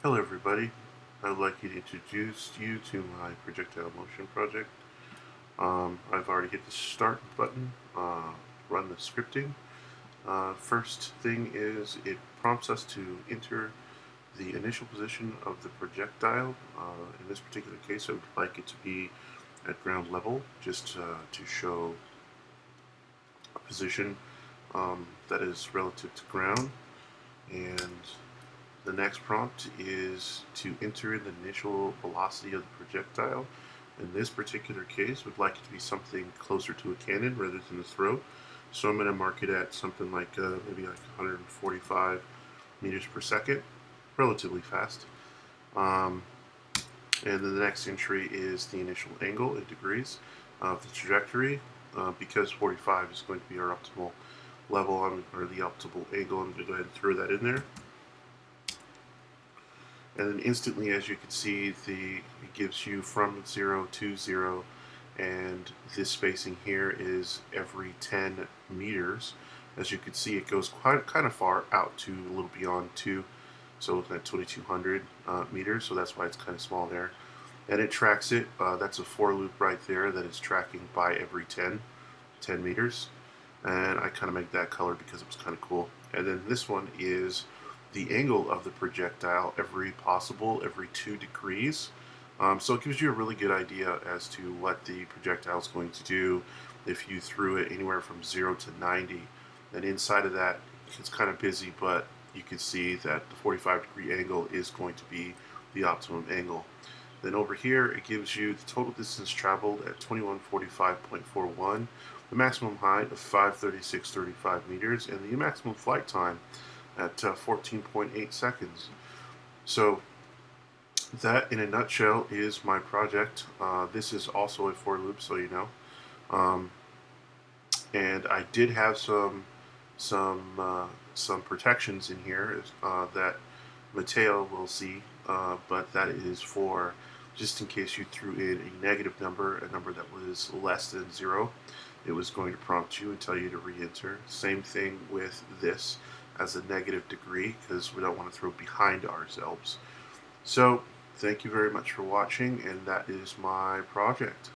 Hello everybody, I'd like to introduce you to my projectile motion project. I've already hit the start button, run the scripting. First thing is it prompts us to enter the initial position of the projectile. In this particular case I would like it to be at ground level, just to show a position that is relative to ground. And the next prompt is to enter the initial velocity of the projectile. In this particular case, we'd like it to be something closer to a cannon rather than a throw. So I'm going to mark it at something like maybe like 145 meters per second, relatively fast. Um, and then the next entry is the initial angle in degrees of the trajectory. Because 45 is going to be our optimal level, or the optimal angle, I'm going to go ahead and throw that in there. And then instantly, as you can see, it gives you from 0 to 0, and this spacing here is every 10 meters. As you can see, it goes kind of far out to a little beyond 2, so looking at 2200 meters, so that's why it's kind of small there. And it tracks it. That's a for loop right there that is tracking by every 10 meters. And I kind of make that color because it was kind of cool. And then this one is the angle of the projectile every 2 degrees. So it gives you a really good idea as to what the projectile is going to do if you threw it anywhere from 0 to 90. And inside of that, it's kind of busy, but you can see that the 45-degree angle is going to be the optimum angle. Then over here, it gives you the total distance traveled at 2145.41, the maximum height of 536.35 meters, and the maximum flight time at 14.8 seconds. So that, in a nutshell, is my project. This is also a for loop, so you know. Um, and I did have some protections in here that Mateo will see, but that is for just in case you threw in a negative number, a number that was less than 0. It was going to prompt you and tell you to re-enter. Same thing with this as a negative degree, because we don't want to throw behind ourselves. So thank you very much for watching, and that is my project.